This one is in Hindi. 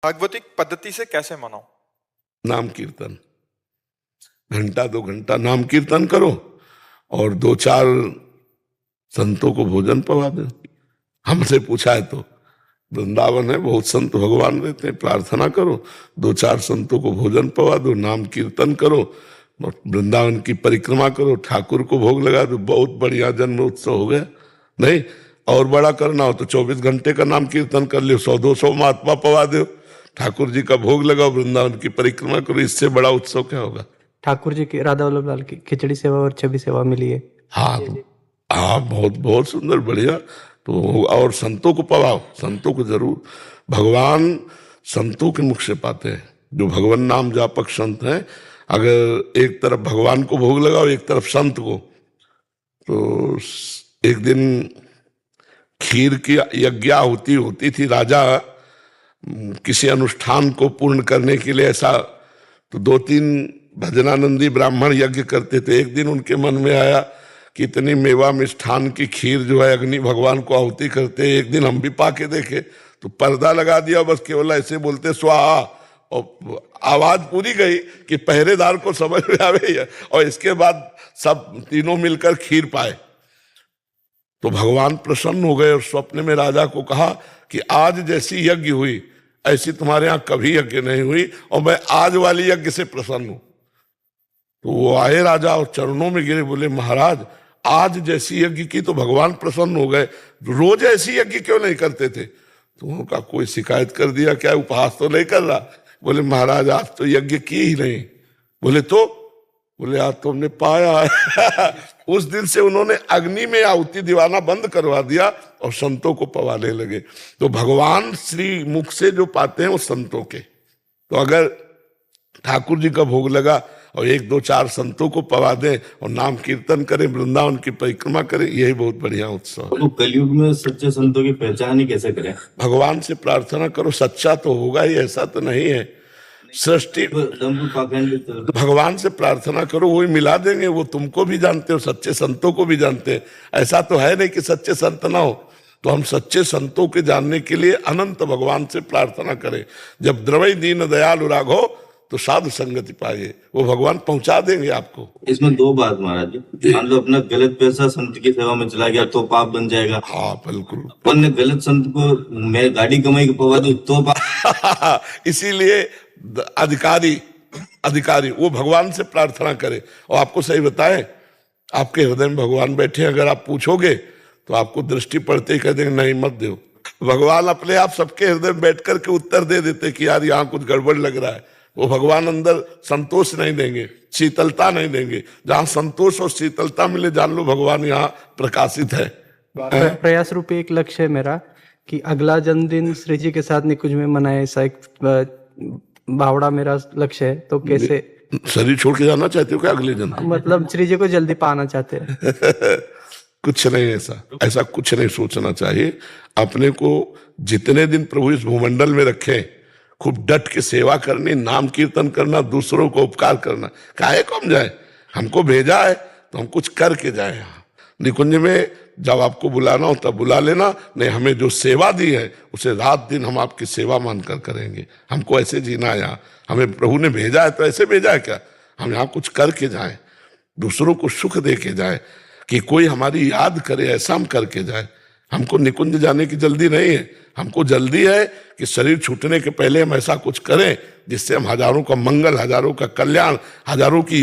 भागवतिक पद्धति से कैसे मनाओ? नाम कीर्तन, घंटा 2 घंटा नाम कीर्तन करो और 2-4 संतों को भोजन पवा दो। हमसे पूछा है तो वृंदावन है, बहुत संत भगवान रहते हैं, प्रार्थना करो, 2-4 संतों को भोजन पवा दो, नाम कीर्तन करो, वृंदावन की परिक्रमा करो, ठाकुर को भोग लगा दो, बहुत बढ़िया जन्म उत्सव हो गया। नहीं और बड़ा करना हो तो 24 घंटे का नाम कीर्तन कर लियो, 100-200 महात्मा पवा दो, ठाकुर जी का भोग लगाओ, वृंदावन की परिक्रमा करो, इससे बड़ा उत्सव क्या होगा। ठाकुर जी की राधा वल्लभ लाल की खिचड़ी सेवा और छवि सेवा मिली है। हाँ हाँ, बहुत बहुत सुंदर, बढ़िया। तो और संतों को पवाओ, संतों को जरूर, भगवान संतों के मुख से पाते हैं। जो भगवान नाम जापक संत हैं, अगर एक तरफ भगवान को भोग लगाओ, एक तरफ संत को, तो एक दिन खीर की यज्ञाहुति होती थी। राजा किसी अनुष्ठान को पूर्ण करने के लिए ऐसा, तो 2-3 भजनानंदी ब्राह्मण यज्ञ करते थे। एक दिन उनके मन में आया कि इतनी मेवा मिष्ठान की खीर जो है अग्नि भगवान को आहुति करते, एक दिन हम भी पाके देखे। तो पर्दा लगा दिया, बस केवल ऐसे बोलते स्वाहा, और आवाज पूरी गई कि पहरेदार को समझ में आवे, और इसके बाद सब तीनों मिलकर खीर पाए। तो भगवान प्रसन्न हो गए और स्वप्न में राजा को कहा कि आज जैसी यज्ञ हुई ऐसी तुम्हारे यहाँ कभी यज्ञ नहीं हुई, और मैं आज वाली यज्ञ से प्रसन्न हूं। तो वो आए राजा और चरणों में गिरे, बोले महाराज आज जैसी यज्ञ की तो भगवान प्रसन्न हो गए, रोज ऐसी यज्ञ क्यों नहीं करते थे। तो उनका कोई शिकायत कर दिया क्या, उपहास तो नहीं कर रहा। बोले महाराज आज तो यज्ञ की ही नहीं। बोले तो, बोले आज तो हमने पाया है। उस दिन से उन्होंने अग्नि में आहुति दिवाना बंद करवा दिया और संतों को पवाने लगे। तो भगवान श्री मुख से जो पाते हैं वो संतों के। तो अगर ठाकुर जी का भोग लगा और 1-2-4 संतों को पवा दें और नाम कीर्तन करें, वृंदावन की परिक्रमा करें, यही बहुत बढ़िया उत्सव है। तो कलयुग में सच्चे संतों की पहचान ही कैसे करें? भगवान से प्रार्थना करो, सच्चा तो होगा ही, ऐसा तो नहीं है सृष्टि। भगवान से प्रार्थना करो, वही मिला देंगे। वो तुमको भी जानते हो, सच्चे संतों को भी जानते हैं। ऐसा तो है नहीं कि सच्चे संत ना हो। तो हम सच्चे संतों के जानने के लिए अनंत भगवान से प्रार्थना करें। जब द्रवई दीन दयालु राघो तो साधु संगति पाए, वो भगवान पहुंचा देंगे आपको। इसमें 2 बात महाराज जी, मान लो अपना गलत पैसा संत की सेवा में चला गया तो पाप बन जाएगा। हाँ बिल्कुल। अपन ने गलत संत को मैं गाड़ी कमाई के पवा दूं तो पाप। इसीलिए अधिकारी वो भगवान से प्रार्थना करे। और आपको सही बताएं, आपके हृदय में भगवान बैठे, अगर आप पूछोगे तो आपको दृष्टि पड़ते ही कह देंगे नहीं मत दो। भगवान अपने आप सबके हृदय में बैठ करके उत्तर दे देते कि यार यहाँ कुछ गड़बड़ लग रहा है। वो भगवान अंदर संतोष नहीं देंगे, शीतलता नहीं देंगे। जहाँ संतोष और शीतलता मिले, जान लो भगवान यहाँ प्रकाशित है। प्रयास रूपी एक लक्ष्य है मेरा कि अगला जन्मदिन श्री जी के साथ निकुंज में मनाए, ऐसा एक भावड़ा मेरा लक्ष्य है। तो कैसे शरीर छोड़ के जाना चाहते हो क्या अगले जन्म? मतलब श्री जी को जल्दी पाना चाहते हैं। कुछ नहीं, ऐसा कुछ नहीं सोचना चाहिए। अपने को जितने दिन प्रभु इस भूमंडल में रखे, खूब डट के सेवा करनी, नाम कीर्तन करना, दूसरों को उपकार करना। काहे को हम जाए, हमको भेजा है तो हम कुछ करके जाए। यहाँ निकुंज में जब आपको बुलाना हो तब बुला लेना, नहीं हमें जो सेवा दी है उसे रात दिन हम आपकी सेवा मानकर करेंगे। हमको ऐसे जीना है यहाँ, हमें प्रभु ने भेजा है तो ऐसे भेजा है क्या, हम यहाँ कुछ करके जाएं, दूसरों को सुख दे के जाए, कि कोई हमारी याद करे, ऐसा हम करके जाए। हमको निकुंज जाने की जल्दी नहीं है, हमको जल्दी है कि शरीर छूटने के पहले हम ऐसा कुछ करें जिससे हम हजारों का मंगल, हजारों का कल्याण, हजारों की